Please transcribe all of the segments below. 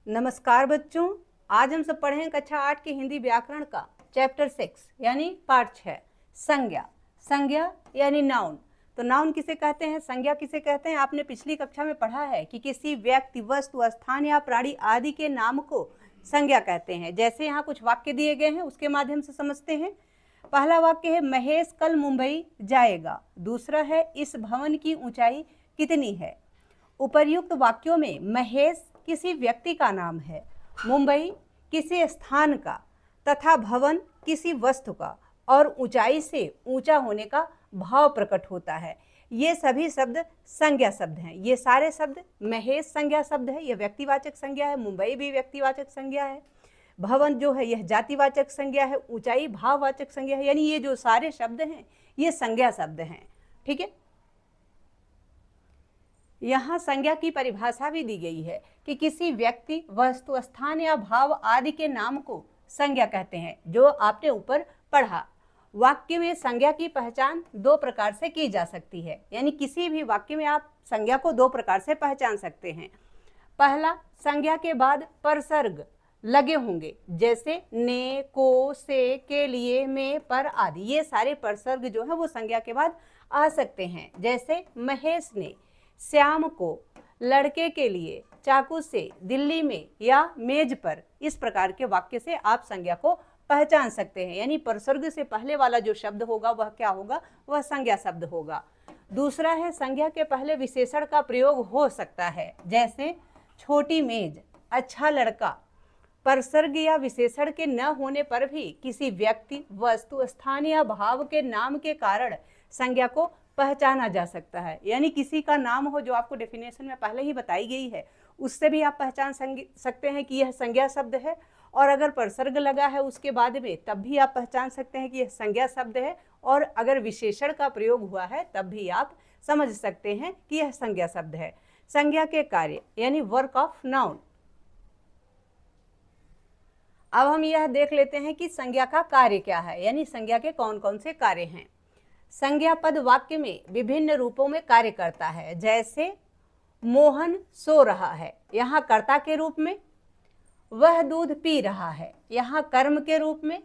नमस्कार बच्चों, आज हम सब पढ़ें कक्षा 8 की हिंदी व्याकरण का चैप्टर 6 यानी पार्ट 6 संज्ञा। संज्ञा यानी नाउन। तो नाउन किसे कहते हैं, संज्ञा किसे कहते हैं? आपने पिछली कक्षा में पढ़ा है कि किसी व्यक्ति, वस्तु, स्थान या प्राणी आदि के नाम को संज्ञा कहते हैं। जैसे यहाँ कुछ वाक्य दिए गए हैं, उसके माध्यम से समझते हैं। पहला वाक्य है महेश कल मुंबई जाएगा। दूसरा है इस भवन की ऊंचाई कितनी है। उपर्युक्त वाक्यों में महेश किसी व्यक्ति का नाम है, मुंबई किसी स्थान का तथा भवन किसी वस्तु का और ऊंचाई से ऊंचा होने का भाव प्रकट होता है। ये सभी शब्द संज्ञा शब्द हैं। ये सारे शब्द, महेश संज्ञा शब्द है, यह व्यक्तिवाचक संज्ञा है। मुंबई भी व्यक्तिवाचक संज्ञा है। भवन जो है यह जातिवाचक संज्ञा है। ऊंचाई भाववाचक संज्ञा है। यानी ये जो सारे शब्द हैं ये संज्ञा शब्द हैं। ठीक है। यहाँ संज्ञा की परिभाषा भी दी गई है कि किसी व्यक्ति, वस्तु, स्थान या भाव आदि के नाम को संज्ञा कहते हैं, जो आपने ऊपर पढ़ा। वाक्य में संज्ञा की पहचान दो प्रकार से की जा सकती है। यानी किसी भी वाक्य में आप संज्ञा को दो प्रकार से पहचान सकते हैं। पहला, संज्ञा के बाद परसर्ग लगे होंगे, जैसे ने, को, से, के लिए, में, पर आदि। ये सारे परसर्ग जो है वो संज्ञा के बाद आ सकते हैं। जैसे महेश ने श्याम को लड़के के लिए चाकू से दिल्ली में या मेज पर, इस प्रकार के वाक्य से आप संज्ञा को पहचान सकते हैं। यानी परसर्ग से पहले वाला जो शब्द होगा वह क्या होगा, वह संज्ञा शब्द होगा। दूसरा है संज्ञा के पहले विशेषण का प्रयोग हो सकता है, जैसे छोटी मेज, अच्छा लड़का। परसर्ग या विशेषण के न होने पर भी किसी व्यक्ति, वस्तु, स्थान या भाव के नाम के कारण संज्ञा को पहचाना जा सकता है। यानी किसी का नाम हो जो आपको डेफिनेशन में पहले ही बताई गई है, उससे भी आप पहचान सकते हैं कि यह संज्ञा शब्द है। और अगर परसर्ग लगा है उसके बाद में, तब भी आप पहचान सकते हैं कि यह संज्ञा शब्द है। और अगर विशेषण का प्रयोग हुआ है तब भी आप समझ सकते हैं कि यह संज्ञा शब्द है। संज्ञा के कार्य यानी वर्क ऑफ नाउन। अब हम यह देख लेते हैं कि संज्ञा का कार्य क्या है, यानी संज्ञा के कौन कौन से कार्य हैं। संज्ञा पद वाक्य में विभिन्न रूपों में कार्य करता है। जैसे मोहन सो रहा है, यहाँ कर्ता के रूप में। वह दूध पी रहा है, यहाँ कर्म के रूप में।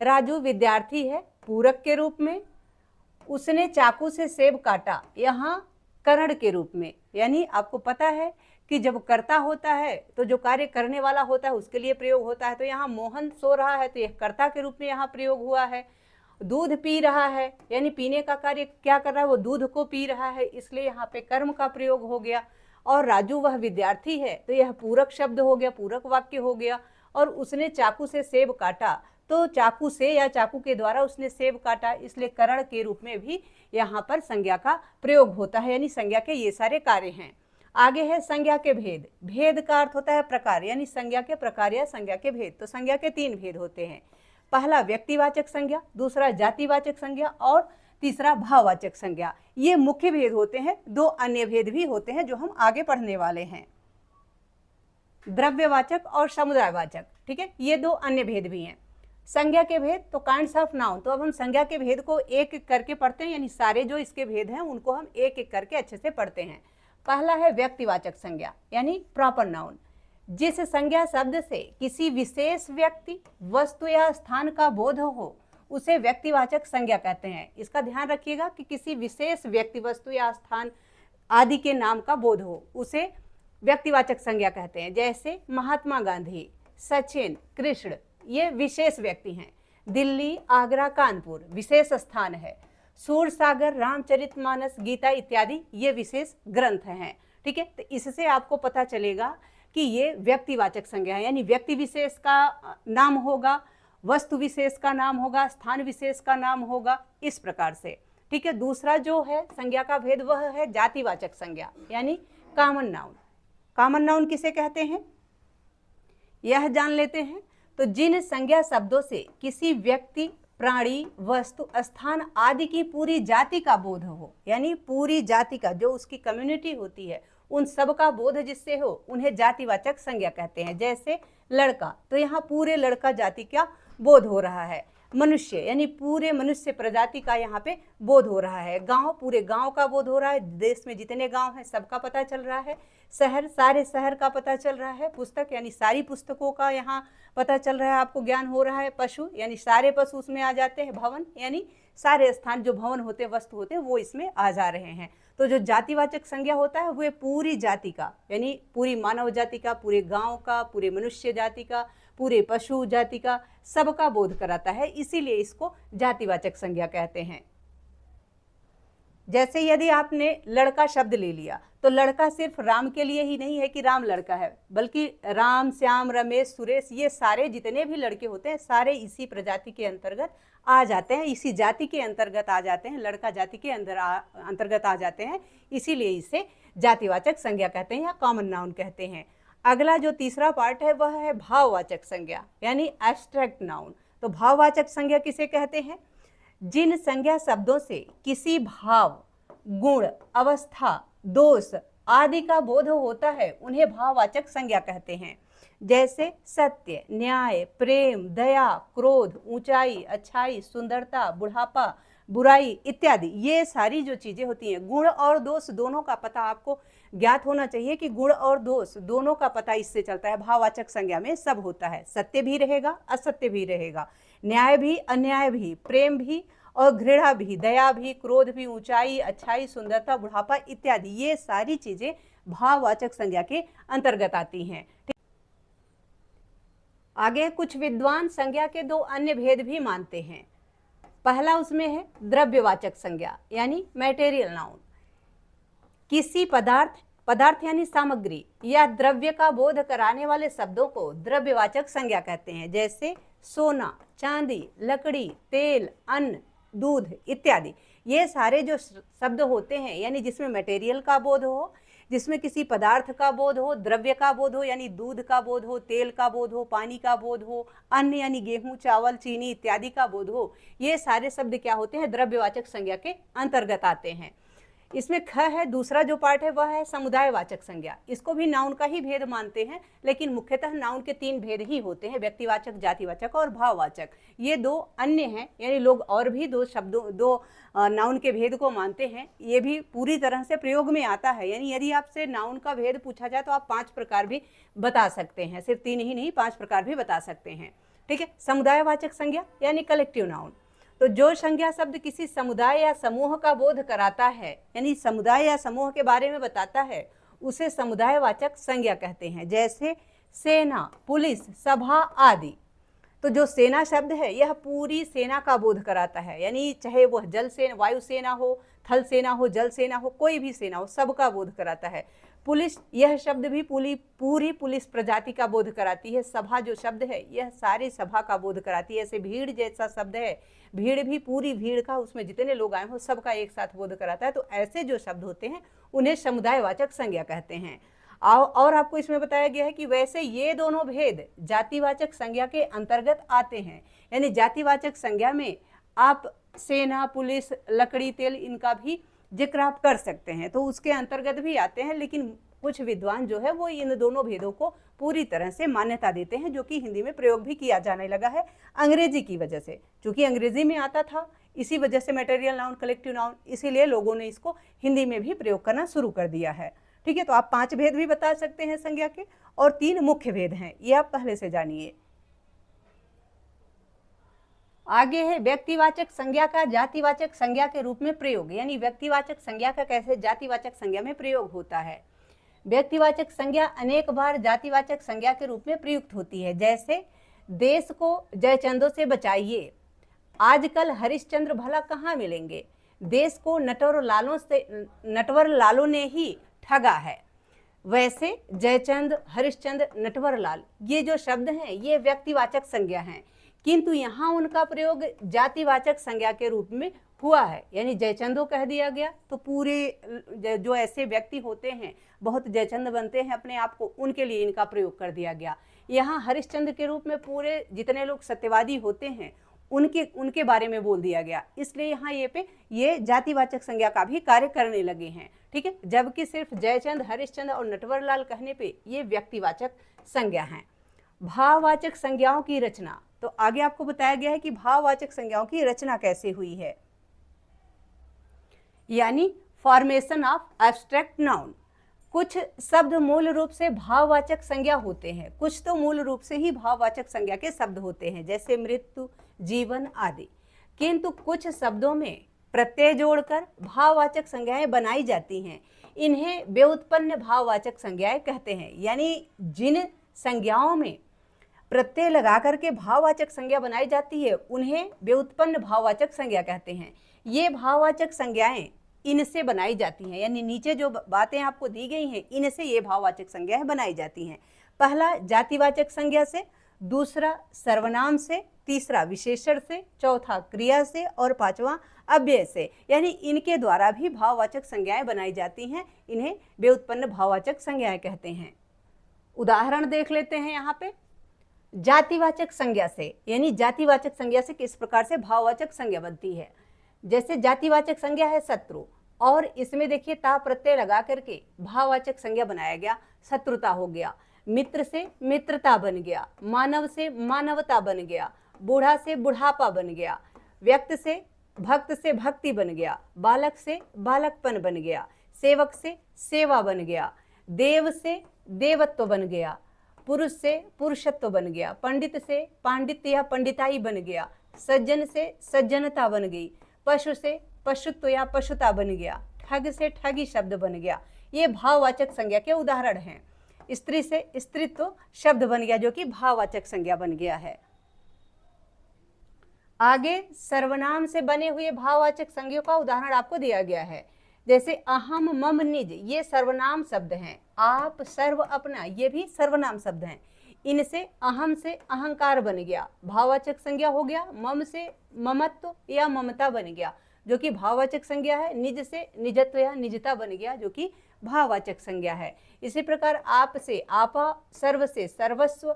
राजू विद्यार्थी है, पूरक के रूप में। उसने चाकू से सेब काटा, यहाँ करण के रूप में। यानी आपको पता है कि जब कर्ता होता है तो जो कार्य करने वाला होता है उसके लिए प्रयोग होता है। तो यहाँ मोहन सो रहा है तो यह कर्ता के रूप में यहाँ प्रयोग हुआ है। दूध पी रहा है, यानी पीने का कार्य क्या कर रहा है, वो दूध को पी रहा है, इसलिए यहाँ पे कर्म का प्रयोग हो गया। और राजू वह विद्यार्थी है तो यह पूरक शब्द हो गया, पूरक वाक्य हो गया। और उसने चाकू से सेब काटा, तो चाकू से या चाकू के द्वारा उसने सेब काटा, इसलिए करण के रूप में भी यहाँ पर संज्ञा का प्रयोग होता है। यानी संज्ञा के ये सारे कार्य हैं। आगे है संज्ञा के भेद। भेद का अर्थ होता है प्रकार, यानी संज्ञा के प्रकार या संज्ञा के भेद। तो संज्ञा के तीन भेद होते हैं। पहला व्यक्तिवाचक संज्ञा, दूसरा जातिवाचक संज्ञा और तीसरा भाववाचक संज्ञा। ये मुख्य भेद होते हैं। दो अन्य भेद भी होते हैं जो हम आगे पढ़ने वाले हैं, द्रव्यवाचक और समुदायवाचक। ठीक है, ये दो अन्य भेद भी हैं। संज्ञा के भेद तो काइंड्स ऑफ नाउन। तो अब हम संज्ञा के भेद को एक एक करके पढ़ते हैं, यानी सारे जो इसके भेद हैं उनको हम एक एक करके अच्छे से पढ़ते हैं। पहला है व्यक्तिवाचक संज्ञा यानी प्रॉपर नाउन। जिस संज्ञा शब्द से किसी विशेष व्यक्ति, वस्तु या स्थान का बोध हो उसे व्यक्तिवाचक संज्ञा कहते हैं। इसका ध्यान रखिएगा कि किसी विशेष व्यक्ति, वस्तु या स्थान आदि के नाम का बोध हो उसे व्यक्तिवाचक संज्ञा कहते हैं। जैसे महात्मा गांधी, सचिन, कृष्ण, ये विशेष व्यक्ति हैं। दिल्ली, आगरा, कानपुर विशेष स्थान है। सूरसागर, रामचरितमानस, गीता इत्यादि ये विशेष ग्रंथ हैं। ठीक है, तो इससे आपको पता चलेगा कि ये व्यक्तिवाचक संज्ञा है। यानी व्यक्ति विशेष का नाम होगा, वस्तु विशेष का नाम होगा, स्थान विशेष का नाम होगा, इस प्रकार से। ठीक है। दूसरा जो है संज्ञा का भेद वह है जातिवाचक संज्ञा यानी कॉमन नाउन। कॉमन नाउन किसे कहते हैं यह जान लेते हैं। तो जिन संज्ञा शब्दों से किसी व्यक्ति, प्राणी, वस्तु, स्थान आदि की पूरी जाति का बोध हो, यानी पूरी जाति का जो उसकी कम्युनिटी होती है उन सब का बोध जिससे हो, उन्हें जातिवाचक संज्ञा कहते हैं। जैसे लड़का, तो यहाँ पूरे लड़का जाति का बोध हो रहा है। मनुष्य यानी पूरे मनुष्य प्रजाति का यहाँ पे बोध हो रहा है। गांव, पूरे गांव का बोध हो रहा है, देश में जितने गांव हैं सबका पता चल रहा है। शहर, सारे शहर का पता चल रहा है। पुस्तक यानी सारी पुस्तकों का यहाँ पता चल रहा है, आपको ज्ञान हो रहा है। पशु यानी सारे पशु उसमें आ जाते हैं। भवन यानी सारे स्थान जो भवन होते, वस्तु होते, वो इसमें आ जा रहे हैं। तो जो जातिवाचक संज्ञा होता है वो पूरी जाति का यानी पूरी मानव जाति का, पूरे गांव का, पूरे मनुष्य जाति का, पूरे पशु जाति का, सबका बोध कराता है, इसीलिए इसको जातिवाचक संज्ञा कहते हैं। जैसे यदि आपने लड़का शब्द ले लिया तो लड़का सिर्फ राम के लिए ही नहीं है कि राम लड़का है, बल्कि राम, श्याम, रमेश, सुरेश, ये सारे जितने भी लड़के होते हैं सारे इसी प्रजाति के अंतर्गत आ जाते हैं, इसी जाति के अंतर्गत आ जाते हैं, लड़का जाति के अंतर्गत आ जाते हैं, इसीलिए इसे जातिवाचक संज्ञा कहते हैं या कॉमन नाउन कहते हैं। अगला जो तीसरा पार्ट है वह है भाववाचक संज्ञा यानी एब्स्ट्रैक्ट नाउन। तो भाववाचक संज्ञा किसे कहते हैं? जिन संज्ञा शब्दों से किसी भाव, गुण, अवस्था, दोष आदि का बोध होता है उन्हें भाववाचक संज्ञा कहते हैं। जैसे सत्य, न्याय, प्रेम, दया, क्रोध, ऊंचाई, अच्छाई, सुंदरता, बुढ़ापा, बुराई इत्यादि, ये सारी जो चीजें होती हैं, गुण और दोष दोनों का पता आपको ज्ञात होना चाहिए कि गुण और दोष दोनों का पता इससे चलता है। भाववाचक संज्ञा में सब होता है, सत्य भी रहेगा, असत्य भी रहेगा, न्याय भी, अन्याय भी, प्रेम भी और घृणा भी, दया भी, क्रोध भी, ऊंचाई, अच्छाई, सुंदरता, बुढ़ापा इत्यादि, ये सारी चीजें भाववाचक संज्ञा के अंतर्गत आती हैं। आगे कुछ विद्वान संज्ञा के दो अन्य भेद भी मानते हैं। पहला उसमें है द्रव्यवाचक संज्ञा यानी मैटेरियल नाउन। किसी पदार्थ यानी सामग्री या द्रव्य का बोध कराने वाले शब्दों को द्रव्यवाचक संज्ञा कहते हैं। जैसे सोना, चांदी, लकड़ी, तेल, अन्न, दूध इत्यादि, ये सारे जो शब्द होते हैं यानी जिसमें मटेरियल का बोध हो, जिसमें किसी पदार्थ का बोध हो, द्रव्य का बोध हो यानी दूध का बोध हो, तेल का बोध हो, पानी का बोध हो, अन्न यानी गेहूं, चावल, चीनी इत्यादि का बोध हो, ये सारे शब्द क्या होते हैं? द्रव्यवाचक संज्ञा के अंतर्गत आते हैं। इसमें ख है, दूसरा जो पार्ट है वह है समुदायवाचक संज्ञा। इसको भी नाउन का ही भेद मानते हैं, लेकिन मुख्यतः नाउन के तीन भेद ही होते हैं, व्यक्तिवाचक, जातिवाचक और भाववाचक। ये दो अन्य हैं, यानी लोग और भी दो नाउन के भेद को मानते हैं। ये भी पूरी तरह से प्रयोग में आता है, यानी यदि आपसे नाउन का भेद पूछा जाए तो आप 5 प्रकार भी बता सकते हैं, सिर्फ 3 ही नहीं 5 प्रकार भी बता सकते हैं। ठीक है। समुदायवाचक संज्ञा यानी कलेक्टिव नाउन, तो जो संज्ञा शब्द किसी समुदाय या समूह का बोध कराता है यानी समुदाय या समूह के बारे में बताता है, उसे समुदायवाचक संज्ञा कहते हैं। जैसे सेना, पुलिस, सभा आदि। तो जो सेना शब्द है यह पूरी सेना का बोध कराता है, यानी चाहे वह जल सेना, वायु सेना हो, थल सेना हो, जल सेना हो, कोई भी सेना हो, सबका बोध कराता है। पुलिस, यह शब्द भी पूरी पुलिस प्रजाति का बोध कराती है। सभा जो शब्द है यह सारी सभा का बोध कराती है। ऐसे भीड़ जैसा शब्द है, भीड़ भी पूरी भीड़ का, उसमें जितने लोग आए हो सबका एक साथ बोध कराता है। तो ऐसे जो शब्द होते हैं उन्हें समुदायवाचक संज्ञा कहते हैं। और आपको इसमें बताया गया है कि वैसे ये दोनों भेद जातिवाचक संज्ञा के अंतर्गत आते हैं, यानी जातिवाचक संज्ञा में आप सेना, पुलिस, लकड़ी, तेल इनका भी जिक्र आप कर सकते हैं, तो उसके अंतर्गत भी आते हैं। लेकिन कुछ विद्वान जो है वो इन दोनों भेदों को पूरी तरह से मान्यता देते हैं, जो कि हिंदी में प्रयोग भी किया जाने लगा है अंग्रेजी की वजह से। चूंकि अंग्रेजी में आता था, इसी वजह से मटेरियल नाउन, कलेक्टिव नाउन, इसीलिए लोगों ने इसको हिंदी में भी प्रयोग करना शुरू कर दिया है। ठीक है। तो आप 5 भेद भी बता सकते हैं संज्ञा के, और 3 मुख्य भेद हैं, ये आप पहले से जानिए। आगे है व्यक्तिवाचक संज्ञा का जातिवाचक संज्ञा के रूप में प्रयोग, यानी व्यक्तिवाचक संज्ञा का कैसे जातिवाचक संज्ञा में प्रयोग होता है। व्यक्तिवाचक संज्ञा अनेक बार जातिवाचक संज्ञा के रूप में प्रयुक्त होती है। जैसे देश को जयचंदों से बचाइए, आजकल हरिश्चंद्र भला कहाँ मिलेंगे, देश को नटवर लालों ने ही ठगा है। वैसे जयचंद, हरिश्चंद्र, नटवर लाल, ये जो शब्द हैं ये व्यक्तिवाचक संज्ञा हैं, किंतु यहाँ उनका प्रयोग जातिवाचक संज्ञा के रूप में हुआ है, यानी जयचंदो कह दिया गया। तो पूरे जो ऐसे व्यक्ति होते हैं, बहुत जयचंद बनते हैं अपने आप को, उनके लिए इनका प्रयोग कर दिया गया। यहाँ हरिश्चंद्र के रूप में पूरे जितने लोग सत्यवादी होते हैं उनके बारे में बोल दिया गया, इसलिए यहाँ ये जातिवाचक संज्ञा का भी कार्य करने लगे हैं। ठीक है। जबकि सिर्फ जयचंद, हरिश्चंद्र और नटवरलाल कहने पे ये व्यक्तिवाचक संज्ञा हैं। भाववाचक संज्ञाओं की रचना। तो आगे आपको बताया गया है कि भाववाचक संज्ञाओं की रचना कैसे हुई है, यानी फॉर्मेशन ऑफ एब्स्ट्रैक्ट नाउन। कुछ शब्द मूल रूप से भाववाचक संज्ञा होते हैं, कुछ तो मूल रूप से ही भाववाचक संज्ञा के शब्द होते हैं, जैसे मृत्यु, जीवन आदि। किंतु कुछ शब्दों में प्रत्यय जोड़कर भाववाचक संज्ञाएं बनाई जाती हैं, इन्हें व्युत्पन्न भाववाचक संज्ञाएं कहते हैं। यानी जिन संज्ञाओं में प्रत्यय लगा करके भाववाचक संज्ञा बनाई जाती है उन्हें व्युत्पन्न भाववाचक संज्ञा कहते हैं। ये भाववाचक संज्ञाएं इनसे बनाई जाती हैं, यानी नीचे जो बातें आपको दी गई हैं इनसे ये भाववाचक संज्ञाएं बनाई जाती हैं। पहला जातिवाचक संज्ञा से, दूसरा सर्वनाम से, तीसरा विशेषण से, चौथा क्रिया से और पांचवा अव्यय से। यानी इनके द्वारा भी भाववाचक संज्ञाएं बनाई जाती हैं, इन्हें व्युत्पन्न भाववाचक संज्ञाएं कहते हैं। उदाहरण देख लेते हैं यहाँ पे। जातिवाचक संज्ञा से, यानी जातिवाचक संज्ञा से किस प्रकार से भाववाचक संज्ञा बनती है। जैसे जातिवाचक संज्ञा है शत्रु, और इसमें देखिए ता प्रत्यय लगा करके भाववाचक संज्ञा बनाया गया, शत्रुता हो गया। मित्र से मित्रता बन गया, मानव से मानवता बन गया, बूढ़ा से बुढ़ापा बन गया, व्यक्त से भक्ति बन गया, बालक से बालकपन बन गया, सेवक से सेवा बन गया, देव से देवत्व बन गया, पुरुष से पुरुषत्व बन गया, पंडित से पांडित्य या पंडिताई बन गया, सज्जन से सज्जनता बन गई, पशु से पशुत्व या पशुता बन गया, ठग से ठगी शब्द बन गया। ये भाववाचक संज्ञा के उदाहरण हैं। स्त्री से स्त्रीत्व शब्द बन गया जो कि भाववाचक संज्ञा बन गया है। आगे सर्वनाम से बने हुए भाववाचक संज्ञा का उदाहरण आपको दिया गया है, जैसे अहम, मम, निज, ये सर्वनाम शब्द हैं। आप, सर्व, अपना, ये भी सर्वनाम शब्द हैं। इनसे अहम से अहंकार बन गया, भाववाचक संज्ञा हो गया। मम से ममत्व या ममता बन गया जो कि भाववाचक संज्ञा है। निज से निजत्व या निजता बन गया जो कि भाववाचक संज्ञा है। इसी प्रकार आप से आपा, सर्व से सर्वस्व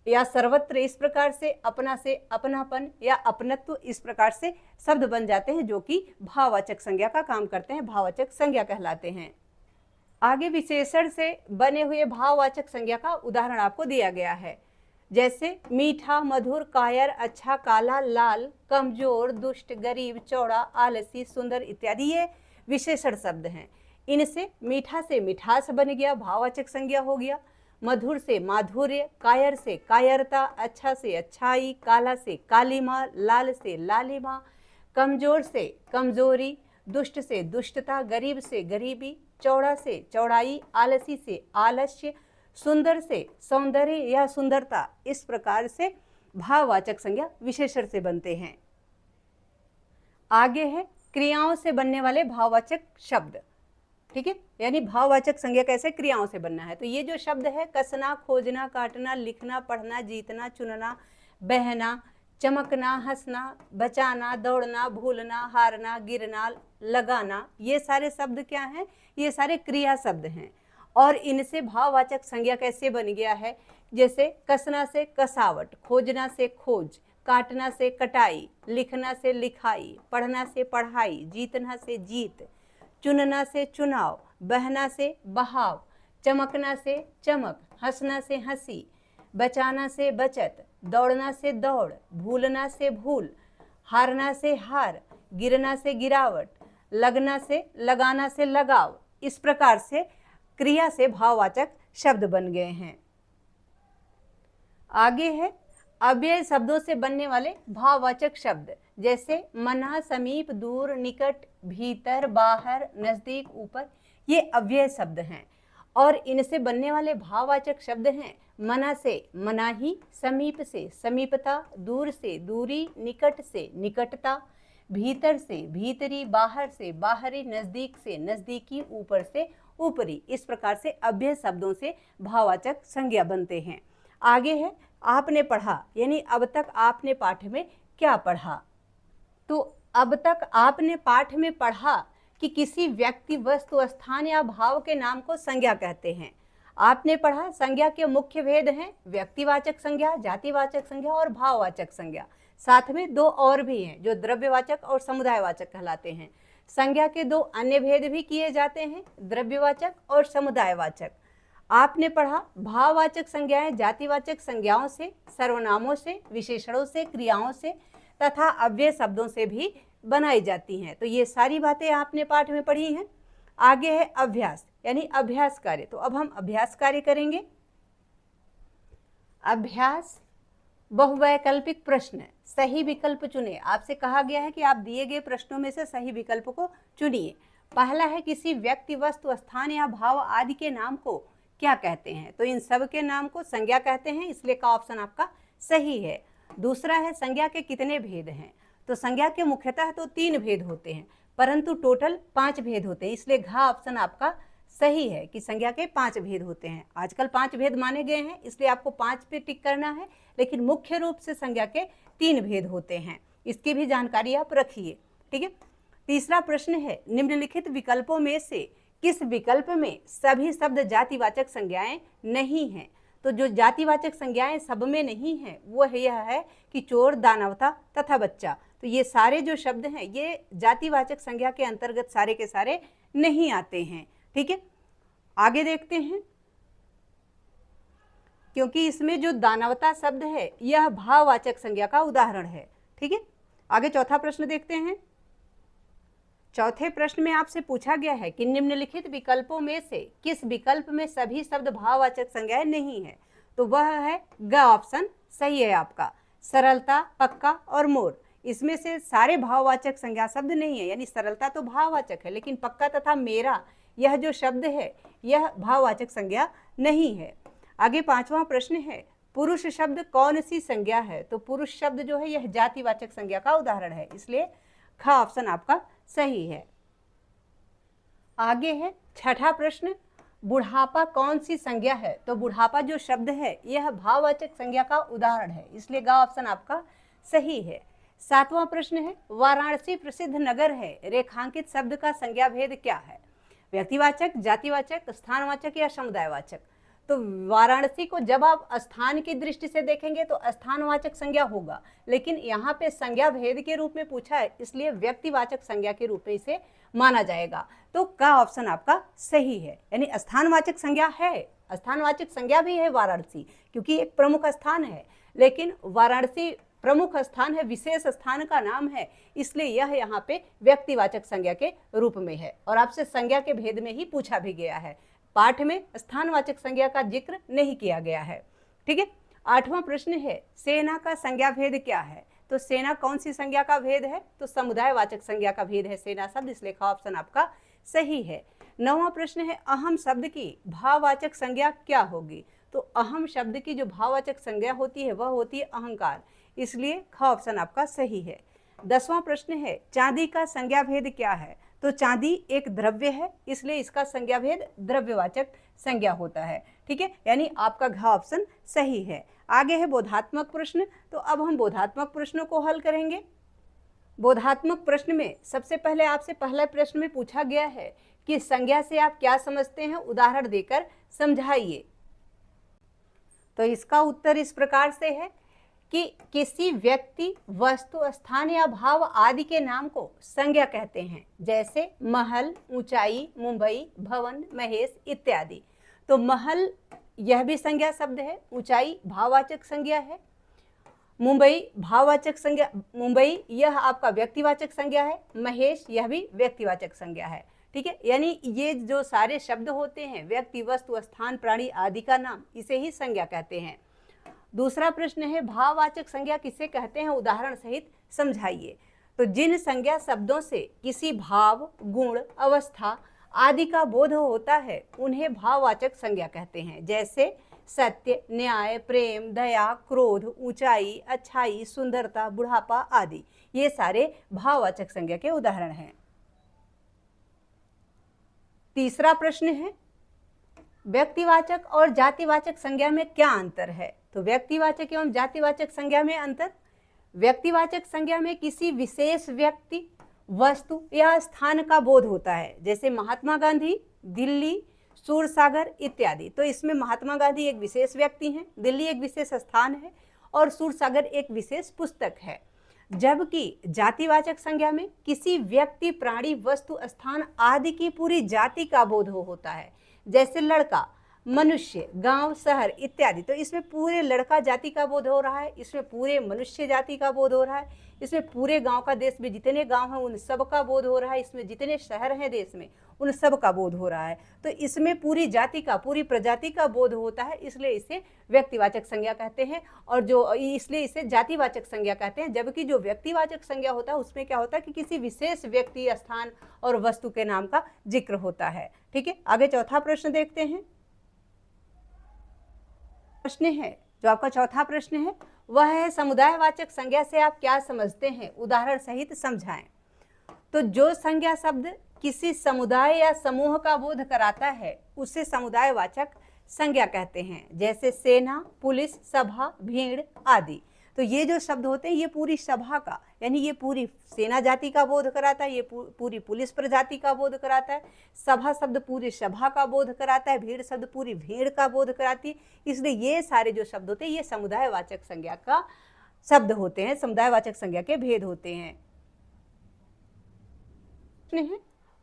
या सर्वत्र, इस प्रकार से अपना से अपनापन या अपनत्व, इस प्रकार से शब्द बन जाते हैं जो कि भाववाचक संज्ञा का काम करते हैं, भाववाचक संज्ञा कहलाते हैं। आगे विशेषण से बने हुए भाववाचक संज्ञा का उदाहरण आपको दिया गया है, जैसे मीठा, मधुर, कायर, अच्छा, काला, लाल, कमजोर, दुष्ट, गरीब, चौड़ा, आलसी, सुंदर इत्यादि ये विशेषण शब्द हैं। इनसे मीठा से मिठास बन गया, भाववाचक संज्ञा हो गया। मधुर से माधुर्य, कायर से कायरता, अच्छा से अच्छाई, काला से कालीमा, लाल से लालिमा, कमजोर से कमजोरी, दुष्ट से दुष्टता, गरीब से गरीबी, चौड़ा से चौड़ाई, आलसी से आलस्य, सुंदर से सौंदर्य या सुंदरता। इस प्रकार से भाववाचक संज्ञा विशेषण से बनते हैं। आगे है क्रियाओं से बनने वाले भाववाचक शब्द। ठीक है, यानी भाववाचक संज्ञा कैसे क्रियाओं से बनना है। तो ये जो शब्द है कसना, खोजना, काटना, लिखना, पढ़ना, जीतना, चुनना, बहना, चमकना, हंसना, बचाना, दौड़ना, भूलना, हारना, गिरना, लगाना, ये सारे शब्द क्या हैं, ये सारे क्रिया शब्द हैं। और इनसे भाववाचक संज्ञा कैसे बन गया है, जैसे कसना से कसावट, खोजना से खोज, काटना से कटाई, लिखना से लिखाई, पढ़ना से पढ़ाई, जीतना से जीत, चुनना से चुनाव, बहना से बहाव, चमकना से चमक, हंसना से हंसी, बचाना से बचत, दौड़ना से दौड़, भूलना से भूल, हारना से हार, गिरना से गिरावट, लगना से लगाना से लगाव। इस प्रकार से क्रिया से भाववाचक शब्द बन गए हैं। आगे है अव्यय शब्दों से बनने वाले भाववाचक शब्द, जैसे मना, समीप, दूर, निकट, भीतर, बाहर, नजदीक, ऊपर, ये अव्यय शब्द हैं। और इनसे बनने वाले भाववाचक शब्द हैं मना से मनाही, समीप से समीपता, दूर से दूरी, निकट से निकटता, भीतर से भीतरी, बाहर से बाहरी, नजदीक से नजदीकी, ऊपर से ऊपरी। इस प्रकार से अव्यय शब्दों से भाववाचक संज्ञा बनते हैं। आगे है आपने पढ़ा, यानी अब तक आपने पाठ में क्या पढ़ा। तो अब तक आपने पाठ में पढ़ा कि किसी व्यक्ति, वस्तु, स्थान या भाव के नाम को संज्ञा कहते हैं। आपने पढ़ा संज्ञा के मुख्य भेद हैं व्यक्तिवाचक संज्ञा, जातिवाचक संज्ञा और भाववाचक संज्ञा। साथ में दो और भी हैं जो द्रव्यवाचक और समुदायवाचक कहलाते हैं। संज्ञा के दो अन्य भेद भी किए जाते हैं, द्रव्यवाचक और समुदायवाचक। आपने पढ़ा भाववाचक संज्ञाएं जातिवाचक संज्ञाओं से, सर्वनामों से, विशेषणों से, क्रियाओं से तथा अव्यय शब्दों से भी बनाई जाती हैं। तो ये सारी बातें आपने पाठ में पढ़ी हैं। आगे है अभ्यास यानी अभ्यास कार्य। तो अब हम अभ्यास कार्य करेंगे। अभ्यास बहुवैकल्पिक प्रश्न, सही विकल्प चुने। आपसे कहा गया है कि आप दिए गए प्रश्नों में से सही विकल्प को चुनिए। पहला है किसी व्यक्ति, वस्तु, स्थान या भाव आदि के नाम को क्या कहते हैं? तो इन सब के नाम को संज्ञा कहते हैं, इसलिए का ऑप्शन आपका सही है। दूसरा है संज्ञा के कितने भेद हैं? तो संज्ञा के मुख्यतः तो 3 भेद होते हैं, परंतु टोटल 5 भेद होते हैं, इसलिए घ ऑप्शन आपका सही है कि संज्ञा के 5 भेद होते हैं। आजकल 5 भेद माने गए हैं, इसलिए आपको 5 पे टिक करना है, लेकिन मुख्य रूप से संज्ञा के 3 भेद होते हैं। इसकी भी जानकारी आप रखिए, ठीक है। तीसरा प्रश्न है निम्नलिखित विकल्पों में से किस विकल्प में सभी शब्द जातिवाचक संज्ञाएं नहीं हैं? तो जो जातिवाचक संज्ञाएं सब में नहीं है वो यह है कि चोर, दानवता तथा बच्चा। तो ये सारे जो शब्द हैं ये जातिवाचक संज्ञा के अंतर्गत सारे के सारे नहीं आते हैं, ठीक है। आगे देखते हैं, क्योंकि इसमें जो दानवता शब्द है यह भाववाचक संज्ञा का उदाहरण है, ठीक है। आगे चौथा प्रश्न देखते हैं। चौथे प्रश्न में आपसे पूछा गया है कि निम्नलिखित विकल्पों में से किस विकल्प में सभी शब्द भाववाचक संज्ञाएं नहीं है? तो वह है ग ऑप्शन सही है आपका। सरलता, पक्का और मोर, इसमें से सारे भाववाचक संज्ञा शब्द नहीं है, यानी सरलता तो भाववाचक है, लेकिन पक्का तथा मेरा यह जो शब्द है यह भाववाचक संज्ञा नहीं है। आगे पांचवा प्रश्न है पुरुष शब्द कौन सी संज्ञा है? तो पुरुष शब्द जो है यह जातिवाचक संज्ञा का उदाहरण है, इसलिए ख ऑप्शन आपका सही है। आगे है छठा प्रश्न, बुढ़ापा कौन सी संज्ञा है? तो बुढ़ापा जो शब्द है यह भाववाचक संज्ञा का उदाहरण है, इसलिए ग ऑप्शन आपका सही है। सातवां प्रश्न है वाराणसी प्रसिद्ध नगर है, रेखांकित शब्द का संज्ञा भेद क्या है? व्यक्तिवाचक, जातिवाचक, स्थानवाचक या समुदायवाचक? तो वाराणसी को जब आप स्थान की दृष्टि से देखेंगे तो स्थानवाचक संज्ञा होगा, लेकिन यहाँ पे संज्ञा भेद के रूप में पूछा है, इसलिए व्यक्तिवाचक संज्ञा के रूप में इसे माना जाएगा। तो का ऑप्शन आपका सही है, यानी स्थानवाचक संज्ञा है, स्थानवाचक संज्ञा भी है वाराणसी, क्योंकि एक प्रमुख स्थान है, लेकिन वाराणसी प्रमुख स्थान है, विशेष स्थान का नाम है, इसलिए यह यहाँ पे व्यक्तिवाचक संज्ञा के रूप में है। और आपसे संज्ञा के भेद में ही पूछा भी गया है, पाठ में स्थानवाचक संज्ञा का जिक्र नहीं किया गया है, ठीक है। आठवां प्रश्न है सेना का संज्ञा भेद क्या है? तो सेना कौन सी संज्ञा का भेद है? तो समुदायवाचक संज्ञा का भेद है सेना शब्द, इसलिए ख ऑप्शन आपका सही है। नौवां प्रश्न है अहम शब्द की भाववाचक संज्ञा क्या होगी? तो अहम शब्द की जो भाववाचक संज्ञा होती है वह होती है अहंकार, इसलिए ख ऑप्शन आपका सही है। 10वां प्रश्न है चांदी का संज्ञा भेद क्या है? तो चांदी एक द्रव्य है, इसलिए इसका संज्ञा भेद द्रव्यवाचक संज्ञा होता है, ठीक है, यानी आपका घ ऑप्शन सही है। आगे है बोधात्मक प्रश्न, तो अब हम बोधात्मक प्रश्नों को हल करेंगे। बोधात्मक प्रश्न में सबसे पहले आपसे पहला प्रश्न में पूछा गया है कि संज्ञा से आप क्या समझते हैं, उदाहरण देकर समझाइए। तो इसका उत्तर इस प्रकार से है कि किसी व्यक्ति, वस्तु, स्थान या भाव आदि के नाम को संज्ञा कहते हैं, जैसे महल, ऊंचाई, मुंबई, भवन, महेश इत्यादि। तो महल यह भी संज्ञा शब्द है, ऊंचाई भाववाचक संज्ञा है, मुंबई भाववाचक संज्ञा, मुंबई यह आपका व्यक्तिवाचक संज्ञा है, महेश यह भी व्यक्तिवाचक संज्ञा है, ठीक है। यानी ये जो सारे शब्द होते हैं व्यक्ति, वस्तु, स्थान, प्राणी आदि का नाम, इसे ही संज्ञा कहते हैं। दूसरा प्रश्न है भाववाचक संज्ञा किसे कहते हैं, उदाहरण सहित समझाइए। तो जिन संज्ञा शब्दों से किसी भाव, गुण, अवस्था आदि का बोध होता है उन्हें भाववाचक संज्ञा कहते हैं, जैसे सत्य, न्याय, प्रेम, दया, क्रोध, ऊंचाई, अच्छाई, सुंदरता, बुढ़ापा आदि, ये सारे भाववाचक संज्ञा के उदाहरण हैं। तीसरा प्रश्न है व्यक्तिवाचक और जातिवाचक संज्ञा में क्या अंतर है? तो व्यक्तिवाचक एवं जातिवाचक संज्ञा में अंतर, व्यक्तिवाचक संज्ञा में किसी विशेष व्यक्ति, वस्तु या स्थान का बोध होता है, जैसे महात्मा गांधी, दिल्ली, सूरसागर इत्यादि। तो इसमें महात्मा गांधी एक विशेष व्यक्ति हैं, दिल्ली एक विशेष स्थान है और सूरसागर एक विशेष पुस्तक है। जबकि जातिवाचक संज्ञा में किसी व्यक्ति, प्राणी, वस्तु, स्थान आदि की पूरी जाति का बोध होता है, जैसे लड़का, मनुष्य, गांव, शहर इत्यादि। तो इसमें पूरे लड़का जाति का बोध हो रहा है, इसमें पूरे मनुष्य जाति का बोध हो रहा है, इसमें पूरे गांव का, देश में जितने गांव हैं उन सब का बोध हो रहा है, इसमें जितने शहर हैं देश में उन सब का बोध हो रहा है। तो इसमें पूरी जाति का, पूरी प्रजाति का बोध होता है, इसलिए इसे व्यक्तिवाचक संज्ञा कहते हैं। और जो इसलिए इसे जातिवाचक संज्ञा कहते हैं। जबकि जो व्यक्तिवाचक संज्ञा होता है उसमें क्या होता है कि किसी विशेष व्यक्ति, स्थान और वस्तु के नाम का जिक्र होता है। ठीक है, आगे चौथा प्रश्न देखते हैं। प्रश्न है जो आपका चौथा प्रश्न है वह है समुदायवाचक संज्ञा से आप क्या समझते हैं, उदाहरण सहित समझाएं। तो जो संज्ञा शब्द किसी समुदाय या समूह का बोध कराता है उसे समुदायवाचक संज्ञा कहते हैं, जैसे सेना, पुलिस, सभा, भीड़ आदि। तो ये जो शब्द होते हैं ये पूरी सभा का, यानी ये पूरी सेना जाति का बोध कराता है, ये पूरी पुलिस प्रजाति का बोध कराता है, सभा शब्द पूरी सभा का बोध कराता है, भीड़ शब्द पूरी भीड़ का बोध कराती है। इसलिए ये सारे जो शब्द होते हैं ये समुदायवाचक संज्ञा का शब्द होते हैं, समुदायवाचक संज्ञा के भेद होते हैं।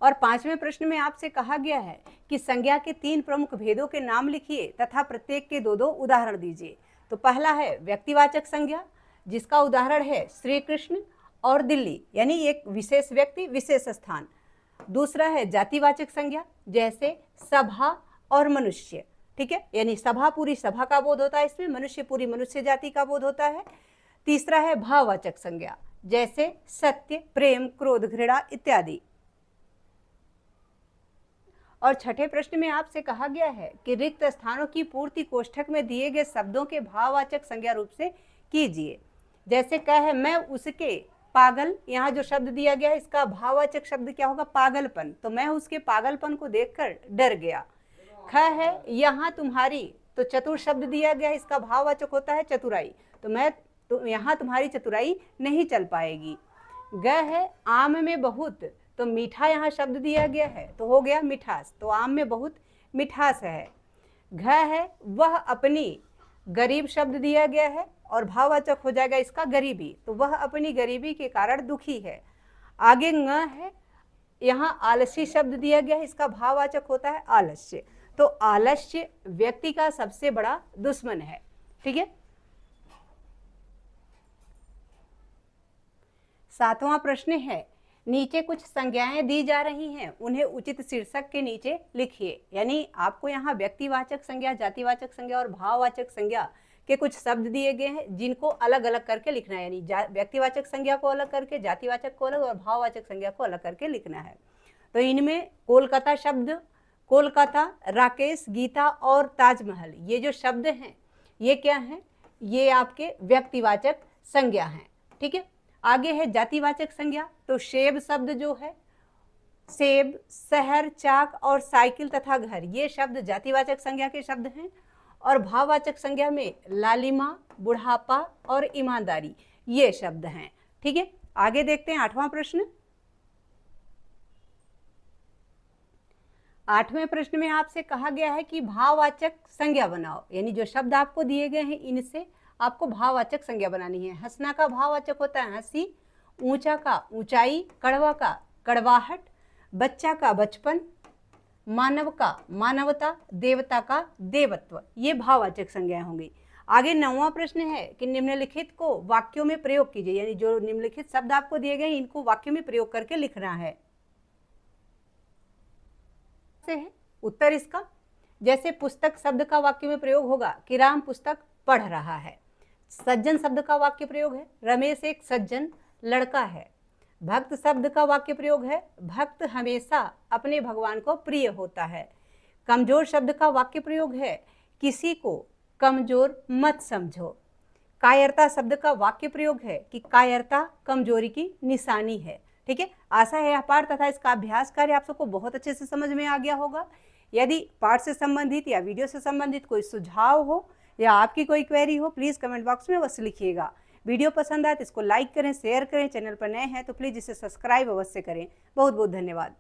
और पांचवें प्रश्न में आपसे कहा गया है कि संज्ञा के 3 प्रमुख भेदों के नाम लिखिए तथा प्रत्येक के 2-2 उदाहरण दीजिए। तो पहला है व्यक्तिवाचक संज्ञा, जिसका उदाहरण है श्री कृष्ण और दिल्ली, यानी एक विशेष व्यक्ति, विशेष स्थान। दूसरा है जातिवाचक संज्ञा, जैसे सभा और मनुष्य। ठीक है, यानी सभा पूरी सभा का बोध होता है, इसमें मनुष्य पूरी मनुष्य जाति का बोध होता है। तीसरा है भाववाचक संज्ञा, जैसे सत्य, प्रेम, क्रोध, घृणा इत्यादि। और छठे प्रश्न में आपसे कहा गया है कि रिक्त स्थानों की पूर्ति कोष्ठक में दिए गए शब्दों के भाववाचक संज्ञा रूप से कीजिए। जैसे क्या है, मैं उसके पागल, यहाँ जो शब्द दिया गया है इसका भाववाचक शब्द क्या होगा, पागलपन। तो मैं उसके पागलपन को देखकर डर गया। ख है यहाँ तुम्हारी, तो चतुर शब्द दिया गया है, इसका भाववाचक होता है चतुराई। तो यहाँ तुम्हारी चतुराई नहीं चल पाएगी। ग है आम में बहुत, तो मीठा यहाँ शब्द दिया गया है तो हो गया मिठास, तो आम में बहुत मिठास है। घ है वह अपनी, गरीब शब्द दिया गया है और भाववाचक हो जाएगा इसका गरीबी, तो वह अपनी गरीबी के कारण दुखी है। आगे ङ है, यहाँ आलसी शब्द दिया गया है, इसका भाववाचक होता है आलस्य। तो आलस्य व्यक्ति का सबसे बड़ा दुश्मन है। ठीक है, 7वां प्रश्न है नीचे कुछ संज्ञाएं दी जा रही हैं, उन्हें उचित शीर्षक के नीचे लिखिए। यानी आपको यहाँ व्यक्तिवाचक संज्ञा, जातिवाचक संज्ञा और भाववाचक संज्ञा के कुछ शब्द दिए गए हैं जिनको अलग अलग करके लिखना है। यानी व्यक्तिवाचक संज्ञा को अलग करके, जातिवाचक को अलग और भाववाचक संज्ञा को अलग करके लिखना है। तो इनमें कोलकाता शब्द, कोलकाता, राकेश, गीता और ताजमहल, ये जो शब्द हैं ये क्या हैं, ये आपके व्यक्तिवाचक संज्ञा हैं। ठीक है, आगे है जातिवाचक संज्ञा। तो सेब शब्द जो है, सेब, शहर, चाक और साइकिल तथा घर, ये शब्द जातिवाचक संज्ञा के शब्द हैं। और भाववाचक संज्ञा में लालिमा, बुढ़ापा और ईमानदारी, ये शब्द हैं। ठीक है, आगे देखते हैं 8वां प्रश्न। 8वें प्रश्न में आपसे कहा गया है कि भाववाचक संज्ञा बनाओ। यानी जो शब्द आपको दिए गए हैं इनसे आपको भाववाचक संज्ञा बनानी है। हंसना का भाववाचक होता है हंसी, ऊंचा का ऊंचाई, कड़वा का कड़वाहट, बच्चा का बचपन, मानव का मानवता, देवता का देवत्व, ये भाववाचक संज्ञाएं होंगी। आगे 9वां प्रश्न है कि निम्नलिखित को वाक्यों में प्रयोग कीजिए। यानी जो निम्नलिखित शब्द आपको दिए गए इनको वाक्यों में प्रयोग करके लिखना है। उत्तर इसका, जैसे पुस्तक शब्द का वाक्य में प्रयोग होगा कि राम पुस्तक पढ़ रहा है। सज्जन शब्द का वाक्य प्रयोग है, रमेश एक सज्जन लड़का है। भक्त शब्द का वाक्य प्रयोग है, भक्त हमेशा अपने भगवान को प्रिय होता है। कमजोर शब्द का वाक्य प्रयोग है, किसी को कमजोर मत समझो। कायरता शब्द का वाक्य प्रयोग है कि कायरता कमजोरी की निशानी है। ठीक है, आशा है यह पाठ तथा इसका अभ्यास कार्य आप सबको बहुत अच्छे से समझ में आ गया होगा। यदि पाठ से संबंधित या वीडियो से संबंधित कोई सुझाव हो या आपकी कोई क्वेरी हो, प्लीज़ कमेंट बॉक्स में अवश्य लिखिएगा। वीडियो पसंद आए तो इसको लाइक करें, शेयर करें। चैनल पर नए हैं तो प्लीज़ इसे सब्सक्राइब अवश्य करें। बहुत बहुत धन्यवाद।